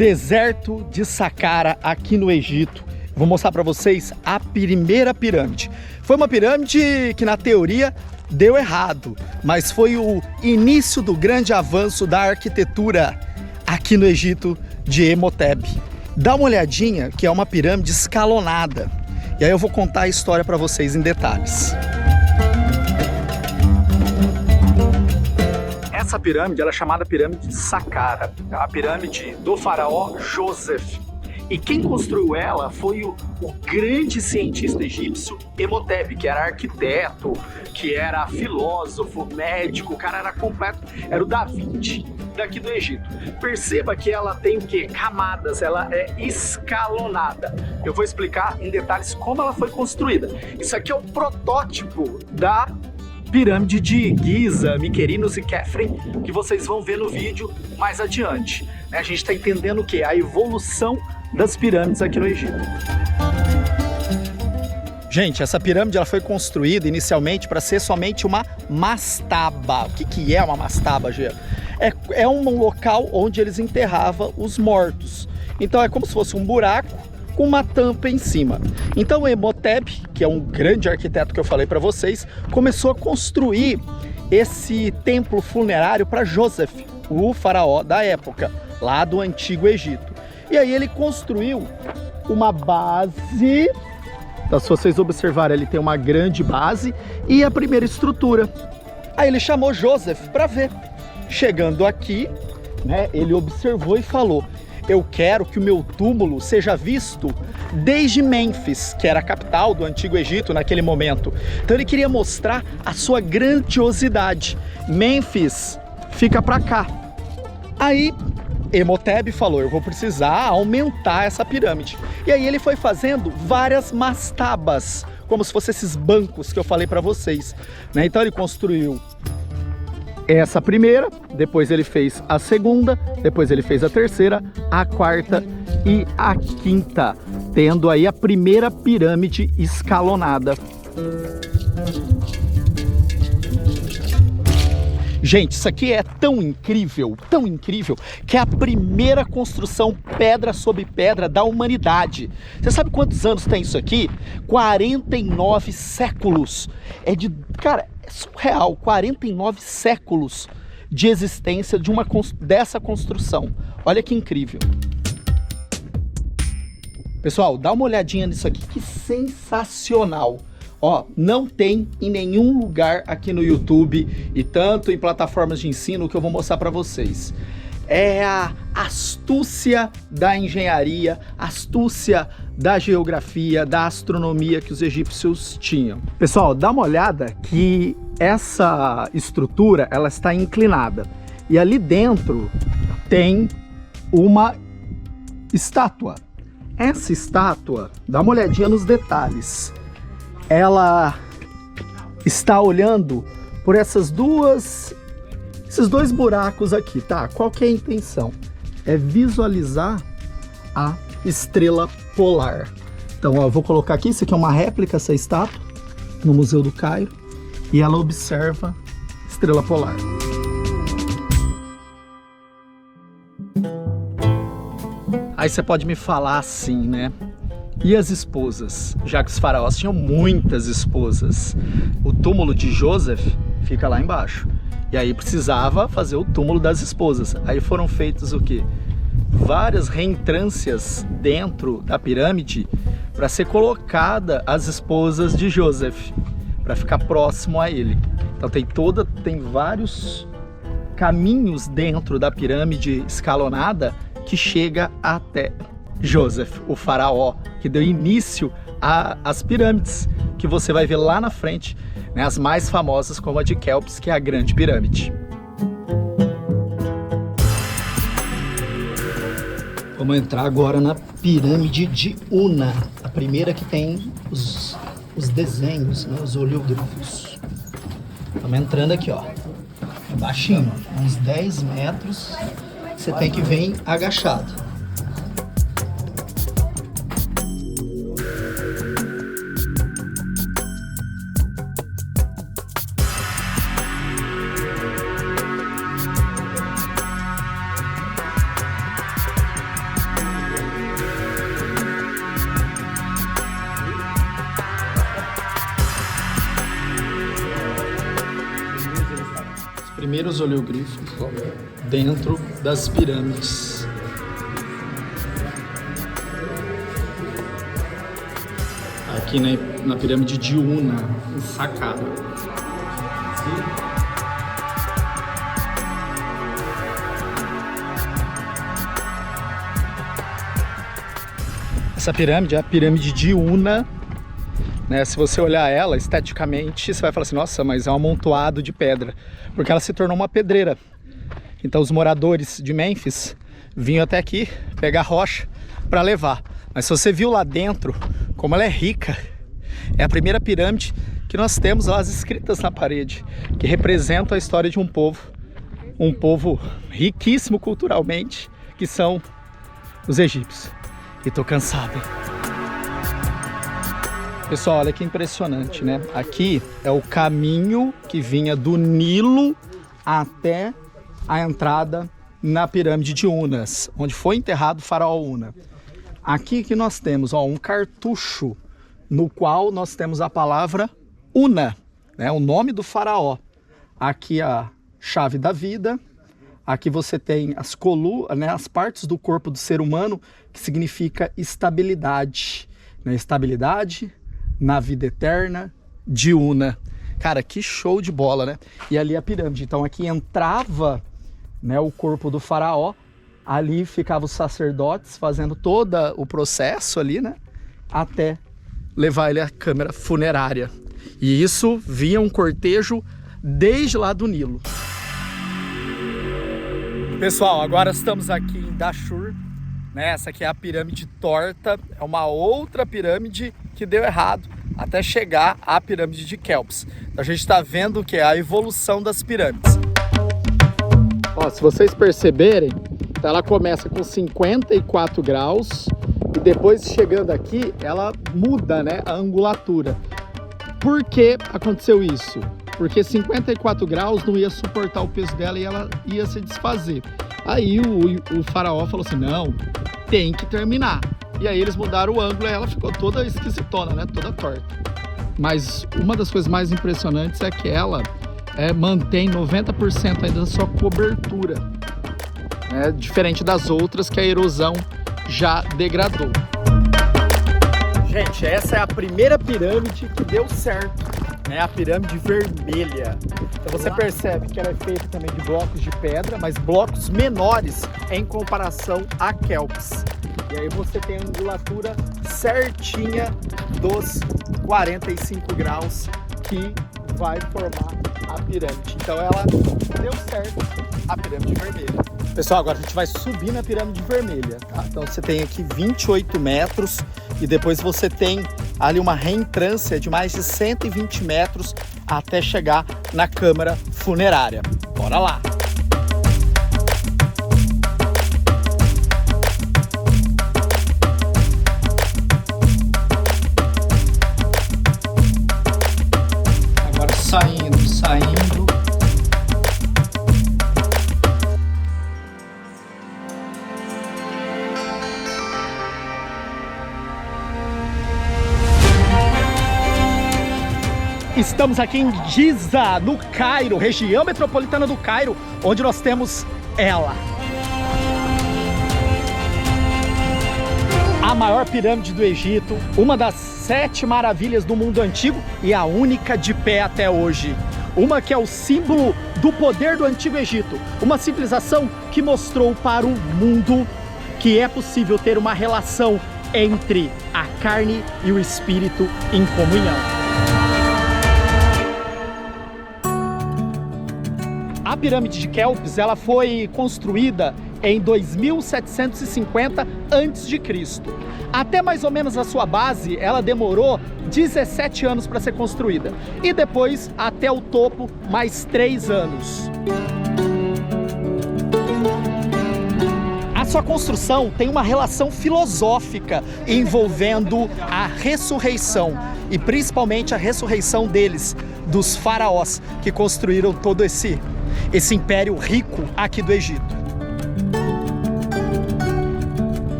Deserto de Saqqara, aqui no Egito. Vou mostrar para vocês a primeira pirâmide. Foi uma pirâmide que na teoria deu errado, mas foi o início do grande avanço da arquitetura aqui no Egito de Emotep. Dá uma olhadinha que é uma pirâmide escalonada. E aí eu vou contar a história para vocês em detalhes. Essa pirâmide ela é chamada pirâmide de Saqqara, a pirâmide do faraó Joseph. E quem construiu ela foi o grande cientista egípcio Emotep, que era arquiteto, que era filósofo, médico, o cara era completo, era o Da Vinci daqui do Egito. Perceba que ela tem o quê? Camadas, ela é escalonada. Eu vou explicar em detalhes como ela foi construída. Isso aqui é o protótipo da pirâmide de Giza, Mycerinos e Khafre, que vocês vão ver no vídeo mais adiante. A gente está entendendo o que? A evolução das pirâmides aqui no Egito. Gente, essa pirâmide ela foi construída inicialmente para ser somente uma mastaba. O que é uma mastaba, Gê? É um local onde eles enterravam os mortos. Então é como se fosse um buraco com uma tampa em cima. Então Emotep, que é um grande arquiteto que eu falei para vocês, começou a construir esse templo funerário para Joseph, o faraó da época, lá do Antigo Egito. E aí ele construiu uma base, então, se vocês observarem, ele tem uma grande base e a primeira estrutura. Aí ele chamou Joseph para ver. Chegando aqui, né, ele observou e falou: eu quero que o meu túmulo seja visto desde Mênfis, que era a capital do Antigo Egito naquele momento. Então ele queria mostrar a sua grandiosidade. Mênfis fica para cá. Aí Emotep falou: eu vou precisar aumentar essa pirâmide. E aí ele foi fazendo várias mastabas, como se fossem esses bancos que eu falei para vocês, né? Então ele construiu essa primeira, depois ele fez a segunda, depois ele fez a terceira, a quarta e a quinta, tendo aí a primeira pirâmide escalonada. Gente, isso aqui é tão incrível, que é a primeira construção pedra sobre pedra da humanidade. Você sabe quantos anos tem isso aqui? 49 séculos. Cara, é surreal, 49 séculos de existência dessa construção. Olha que incrível. Pessoal, dá uma olhadinha nisso aqui, que sensacional. Ó, não tem em nenhum lugar aqui no YouTube e tanto em plataformas de ensino que eu vou mostrar para vocês. É a astúcia da engenharia, astúcia da geografia, da astronomia que os egípcios tinham. Pessoal, dá uma olhada que essa estrutura ela está inclinada e ali dentro tem uma estátua. Essa estátua, dá uma olhadinha nos detalhes. Ela está olhando por esses dois buracos aqui, tá? Qual que é a intenção? É visualizar a estrela polar. Então, ó, eu vou colocar aqui, isso aqui é uma réplica, essa estátua, no Museu do Cairo, e ela observa a estrela polar. Aí você pode me falar assim, né? E as esposas? Já que os faraós tinham muitas esposas. O túmulo de Joseph fica lá embaixo. E aí precisava fazer o túmulo das esposas. Aí foram feitos o quê? Várias reentrâncias dentro da pirâmide para ser colocada as esposas de Joseph, para ficar próximo a ele. Então tem vários caminhos dentro da pirâmide escalonada que chega até Joseph, o faraó, que deu início às pirâmides, que você vai ver lá na frente, né, as mais famosas como a de Quéops, que é a Grande Pirâmide. Vamos entrar agora na pirâmide de Una, a primeira que tem os desenhos, né, os oleógrafos. Estamos entrando aqui, ó, é baixinho, uns 10 metros, você tem que vir agachado. primeiros oleoglifos dentro das pirâmides. Aqui na pirâmide de Una, em Saqqara. Essa pirâmide é a pirâmide de Una, né? Se você olhar ela esteticamente, você vai falar assim, nossa, mas é um amontoado de pedra, porque ela se tornou uma pedreira. Então os moradores de Mênfis vinham até aqui pegar rocha para levar. Mas se você viu lá dentro, como ela é rica, é a primeira pirâmide que nós temos lá as escritas na parede, que representam a história de um povo riquíssimo culturalmente, que são os egípcios. E tô cansado, hein? Pessoal, olha que impressionante, né? Aqui é o caminho que vinha do Nilo até a entrada na pirâmide de Unas, onde foi enterrado o faraó Una. Aqui que nós temos, ó, um cartucho no qual nós temos a palavra Una, né? O nome do faraó. Aqui a chave da vida. Aqui você tem as colunas, né, as partes do corpo do ser humano, que significa estabilidade, né? Estabilidade na vida eterna de Una. Cara, que show de bola, né? E ali a pirâmide. Então aqui entrava, né, o corpo do faraó, ali ficavam os sacerdotes fazendo todo o processo ali, né, até levar ele à câmara funerária. E isso via um cortejo desde lá do Nilo. Pessoal, agora estamos aqui em Dashur, né? Essa aqui é a pirâmide torta, é uma outra pirâmide que deu errado até chegar à pirâmide de Quéops. Então a gente está vendo que é a evolução das pirâmides. Ó, se vocês perceberem, ela começa com 54 graus e depois chegando aqui ela muda, né, a angulatura. Por que aconteceu isso? Porque 54 graus não ia suportar o peso dela e ela ia se desfazer. Aí o faraó falou assim, não, tem que terminar. E aí eles mudaram o ângulo e ela ficou toda esquisitona, né? Toda torta. Mas uma das coisas mais impressionantes é que ela mantém 90% ainda da sua cobertura, né? Diferente das outras que a erosão já degradou. Gente, essa é a primeira pirâmide que deu certo. É a pirâmide vermelha. Então você percebe que ela é feita também de blocos de pedra, mas blocos menores em comparação a Quéops. E aí você tem a angulatura certinha dos 45 graus que vai formar a pirâmide. Então ela deu certo, a pirâmide vermelha. Pessoal, agora a gente vai subir na pirâmide vermelha, tá? Então você tem aqui 28 metros e depois você tem ali uma reentrância de mais de 120 metros até chegar na câmara funerária. Bora lá! Agora saindo. Estamos aqui em Giza, no Cairo, região metropolitana do Cairo, onde nós temos ela. A maior pirâmide do Egito, uma das 7 maravilhas do mundo antigo e a única de pé até hoje. Uma que é o símbolo do poder do Antigo Egito, uma civilização que mostrou para o mundo que é possível ter uma relação entre a carne e o espírito em comunhão. A pirâmide de Quéops, ela foi construída em 2750 a.C. Até mais ou menos a sua base, ela demorou 17 anos para ser construída. E depois, até o topo, mais 3 anos. A sua construção tem uma relação filosófica envolvendo a ressurreição. E principalmente a ressurreição deles, dos faraós, que construíram todo esse império rico aqui do Egito.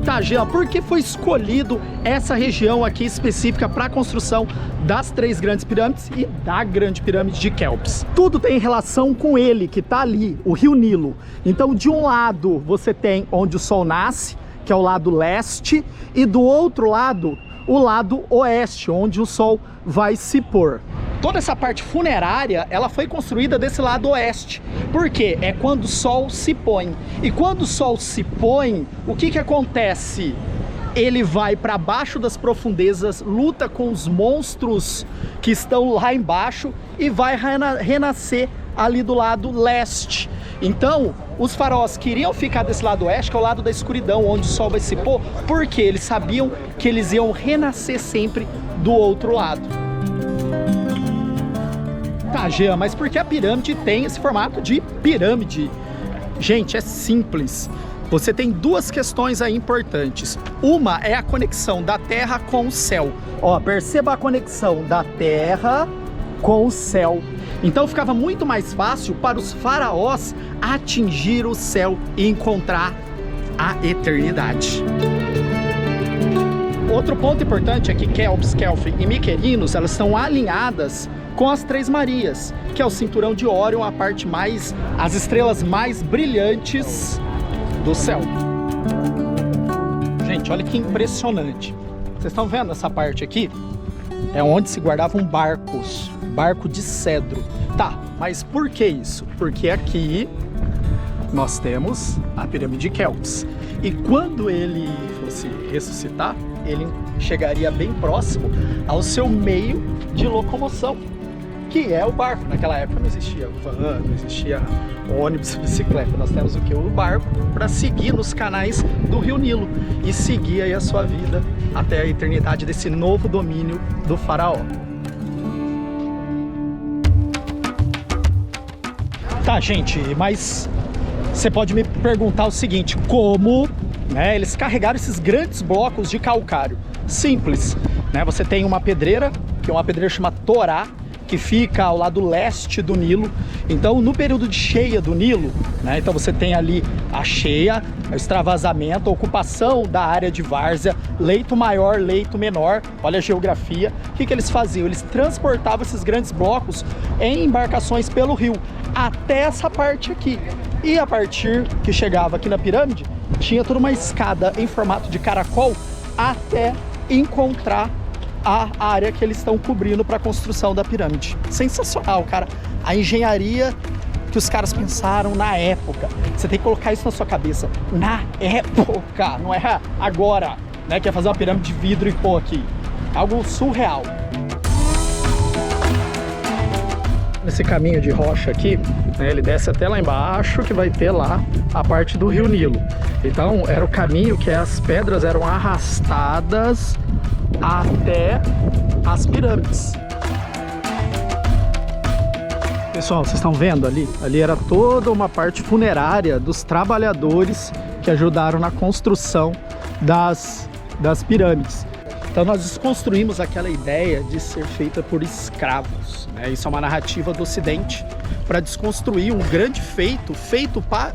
Tá, Tá, Jean, por que foi escolhido essa região aqui específica para a construção das 3 grandes pirâmides e da grande pirâmide de Quéops? Tudo tem relação com ele, que tá ali, o Rio Nilo. Então, de um lado, você tem onde o sol nasce, que é o lado leste, e do outro lado, o lado oeste, onde o sol vai se pôr. Toda essa parte funerária, ela foi construída desse lado oeste. Por quê? É quando o sol se põe. E quando o sol se põe, o que que acontece? Ele vai para baixo das profundezas, luta com os monstros que estão lá embaixo e vai renascer ali do lado leste. Então, os faraós queriam ficar desse lado oeste, que é o lado da escuridão, onde o sol vai se pôr, porque eles sabiam que eles iam renascer sempre do outro lado. Tá, Jean, mas por que a pirâmide tem esse formato de pirâmide? Gente, é simples. Você tem 2 questões aí importantes. Uma é a conexão da Terra com o céu. Ó, perceba a conexão da Terra com o céu. Então ficava muito mais fácil para os faraós atingir o céu e encontrar a eternidade. Outro ponto importante é que Quéops, Kelfe e Miquerinos, elas são alinhadas com as 3 Marias, que é o cinturão de Órion, as estrelas mais brilhantes do céu. Gente, olha que impressionante. Vocês estão vendo essa parte aqui? É onde se guardavam barcos, barco de cedro. Tá, mas por que isso? Porque aqui nós temos a pirâmide de Quéops. E quando ele fosse ressuscitar, ele chegaria bem próximo ao seu meio de locomoção, que é o barco. Naquela época não existia van, não existia ônibus, bicicleta. Nós temos o que? O barco para seguir nos canais do Rio Nilo e seguir aí a sua vida até a eternidade desse novo domínio do faraó. Tá, gente, mas você pode me perguntar o seguinte, como, né, eles carregaram esses grandes blocos de calcário? Simples, né? Você tem uma pedreira, que é uma pedreira chamada Torá, que fica ao lado leste do Nilo. Então, no período de cheia do Nilo, né, então você tem ali a cheia, o extravasamento, a ocupação da área de várzea, leito maior, leito menor, olha a geografia. O que que eles faziam? Eles transportavam esses grandes blocos em embarcações pelo rio, até essa parte aqui. E a partir que chegava aqui na pirâmide, tinha toda uma escada em formato de caracol até encontrar a área que eles estão cobrindo para a construção da pirâmide. Sensacional, cara. A engenharia que os caras pensaram na época. Você tem que colocar isso na sua cabeça. Na época, não é agora, né? Que é fazer uma pirâmide de vidro e pôr aqui. Algo surreal. Esse caminho de rocha aqui, né, ele desce até lá embaixo, que vai ter lá a parte do Rio Nilo. Então, era o caminho que as pedras eram arrastadas até as pirâmides. Pessoal, vocês estão vendo ali? Ali era toda uma parte funerária dos trabalhadores que ajudaram na construção das pirâmides. Então nós desconstruímos aquela ideia de ser feita por escravos, né? Isso é uma narrativa do Ocidente para desconstruir um grande feito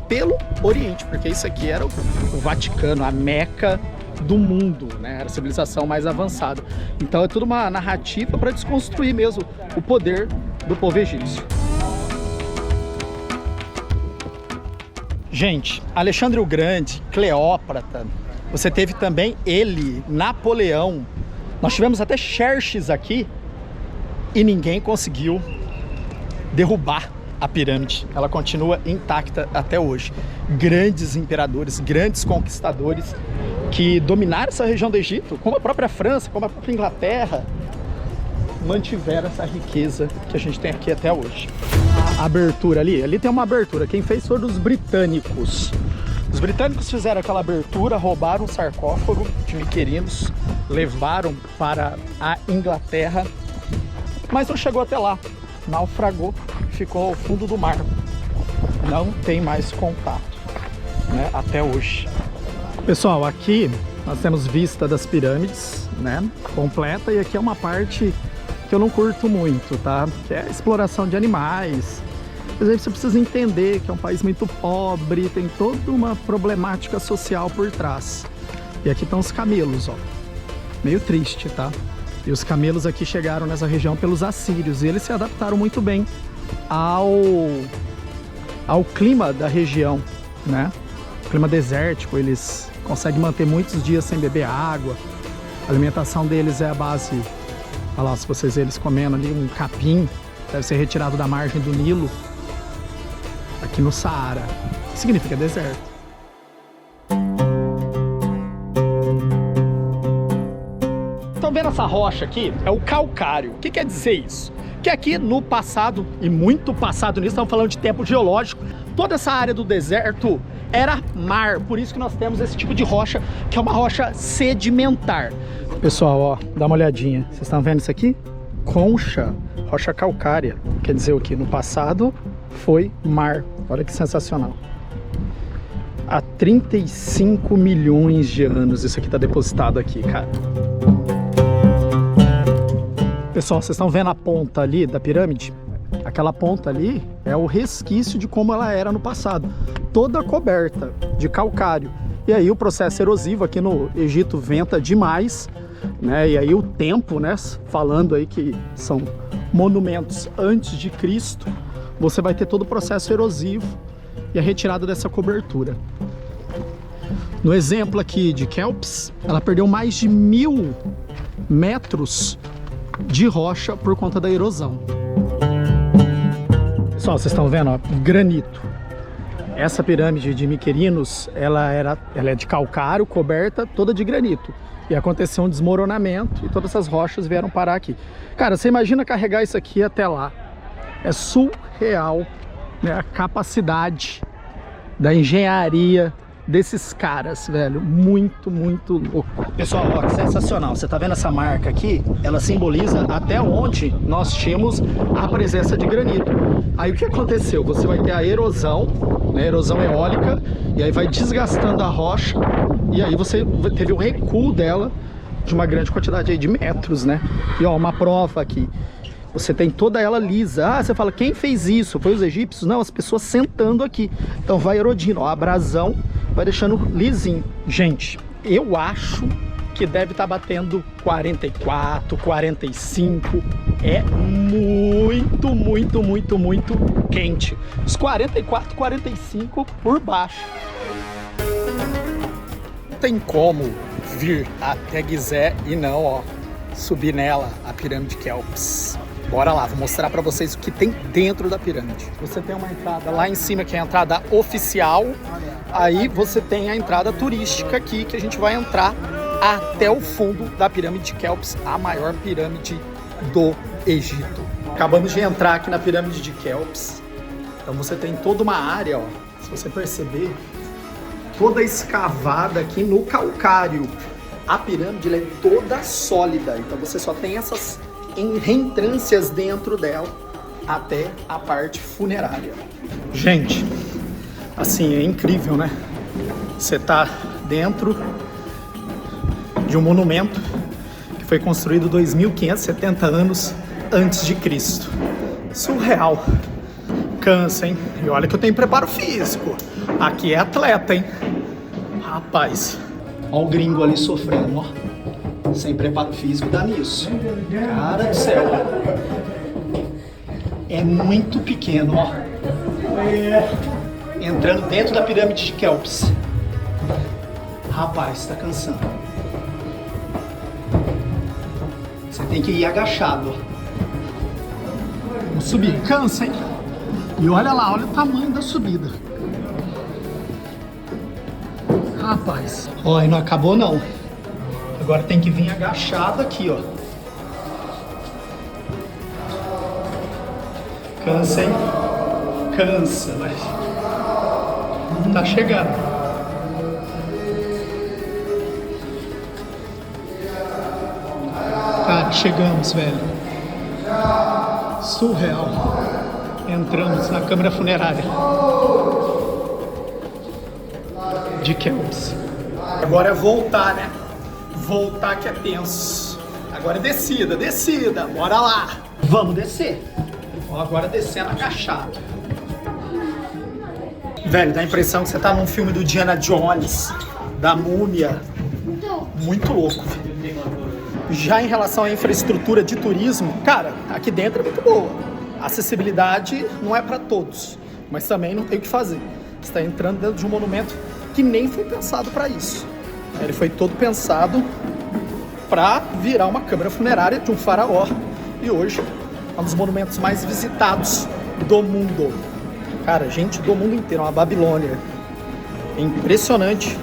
pelo Oriente, porque isso aqui era o Vaticano, a Meca do mundo, né? Era a civilização mais avançada. Então é tudo uma narrativa para desconstruir mesmo o poder do povo egípcio. Gente, Alexandre o Grande, Cleópatra, você teve também ele, Napoleão. Nós tivemos até Xerxes aqui e ninguém conseguiu derrubar a pirâmide. Ela continua intacta até hoje. Grandes imperadores, grandes conquistadores que dominaram essa região do Egito, como a própria França, como a própria Inglaterra, mantiveram essa riqueza que a gente tem aqui até hoje. A abertura ali tem uma abertura. Quem fez foi os britânicos. Os britânicos fizeram aquela abertura, roubaram um sarcófago de Miquerinos, levaram para a Inglaterra, mas não chegou até lá. Naufragou, ficou ao fundo do mar. Não tem mais contato, né, até hoje. Pessoal, aqui nós temos vista das pirâmides, né, completa, e aqui é uma parte que eu não curto muito, tá? Que é a exploração de animais. Por exemplo, você precisa entender que é um país muito pobre, tem toda uma problemática social por trás. E aqui estão os camelos, ó. Meio triste, tá? E os camelos aqui chegaram nessa região pelos assírios e eles se adaptaram muito bem ao clima da região, né? Clima desértico, eles conseguem manter muitos dias sem beber água. A alimentação deles é a base, olha lá, se vocês verem eles comendo ali um capim, deve ser retirado da margem do Nilo, aqui no Saara, que significa deserto. Estão vendo essa rocha aqui? É o calcário. O que quer dizer isso? Que aqui no passado, e muito passado nisso, estamos falando de tempo geológico, toda essa área do deserto era mar, por isso que nós temos esse tipo de rocha, que é uma rocha sedimentar. Pessoal, ó, dá uma olhadinha. Vocês estão vendo isso aqui? Concha, rocha calcária. Quer dizer o que? No passado foi mar. Olha que sensacional. Há 35 milhões de anos isso aqui está depositado aqui, cara. Pessoal, vocês estão vendo a ponta ali da pirâmide? Aquela ponta ali é o resquício de como ela era no passado, toda coberta de calcário. E aí o processo erosivo aqui no Egito venta demais, né? E aí o tempo, né? Falando aí que são monumentos antes de Cristo, você vai ter todo o processo erosivo e a retirada dessa cobertura. No exemplo aqui de Kelps, ela perdeu mais de 1000 metros de rocha por conta da erosão. Pessoal, vocês estão vendo, ó, granito. Essa pirâmide de Miquerinos, ela é de calcário, coberta toda de granito. E aconteceu um desmoronamento e todas essas rochas vieram parar aqui. Cara, você imagina carregar isso aqui até lá. É surreal, né, a capacidade da engenharia desses caras, velho, muito, muito louco. Pessoal, ó, que sensacional, você tá vendo essa marca aqui? Ela simboliza até onde nós tínhamos a presença de granito. Aí o que aconteceu? Você vai ter a erosão, né, erosão eólica, e aí vai desgastando a rocha, e aí você teve o recuo dela de uma grande quantidade aí de metros, né? E ó, uma prova aqui. Você tem toda ela lisa. Ah, você fala, quem fez isso? Foi os egípcios? Não, as pessoas sentando aqui. Então vai erodindo, ó, a abrasão vai deixando lisinho. Gente, eu acho que deve estar batendo 44, 45. É muito, muito, muito, muito quente. Os 44, 45 por baixo. Não tem como vir até Gizé e não, ó, subir nela, a pirâmide Kelps. Bora lá, vou mostrar pra vocês o que tem dentro da pirâmide. Você tem uma entrada lá em cima, que é a entrada oficial. Aí você tem a entrada turística aqui, que a gente vai entrar até o fundo da pirâmide de Kelps, a maior pirâmide do Egito. Acabamos de entrar aqui na pirâmide de Kelps. Então você tem toda uma área, ó, se você perceber, toda escavada aqui no calcário. A pirâmide ela é toda sólida, então você só tem essas reentrâncias dentro dela até a parte funerária. Gente, assim, é incrível, né? Você tá dentro de um monumento que foi construído 2.570 anos antes de Cristo. Surreal. Cansa, hein? E olha que eu tenho preparo físico. Aqui é atleta, hein? Rapaz, ó o gringo ali sofrendo, ó. Sem preparo físico dá nisso. Cara do céu. É muito pequeno, ó. Entrando dentro da pirâmide de Kelps. Rapaz, tá cansando. Você tem que ir agachado, ó. Vamos subir. Cansa, hein? E olha lá, olha o tamanho da subida. Rapaz. Ó, e não acabou não. Agora tem que vir agachado aqui, ó. Cansa, hein? Cansa, mas tá chegando. Cara, chegamos, velho. Surreal. Entramos na câmara funerária de Kelps. Agora é voltar, né? Voltar que é tenso. Agora é descida, descida. Bora lá. Vamos descer. Ó, agora descendo agachado. Velho, dá a impressão que você tá num filme do Indiana Jones, da Múmia. muito louco. Já em relação à infraestrutura de turismo, cara, aqui dentro é muito boa. A acessibilidade não é para todos, mas também não tem o que fazer. Você está entrando dentro de um monumento que nem foi pensado para isso. Ele foi todo pensado para virar uma câmara funerária de um faraó. E hoje é um dos monumentos mais visitados do mundo. Cara, gente do mundo inteiro, uma Babilônia. É impressionante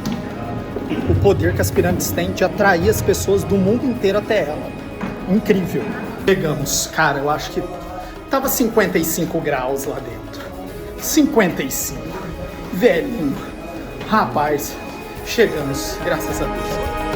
o poder que as pirâmides têm de atrair as pessoas do mundo inteiro até ela. Incrível. Chegamos, cara, eu acho que tava 55 graus lá dentro. 55. Velhinho. Rapaz, chegamos, graças a Deus.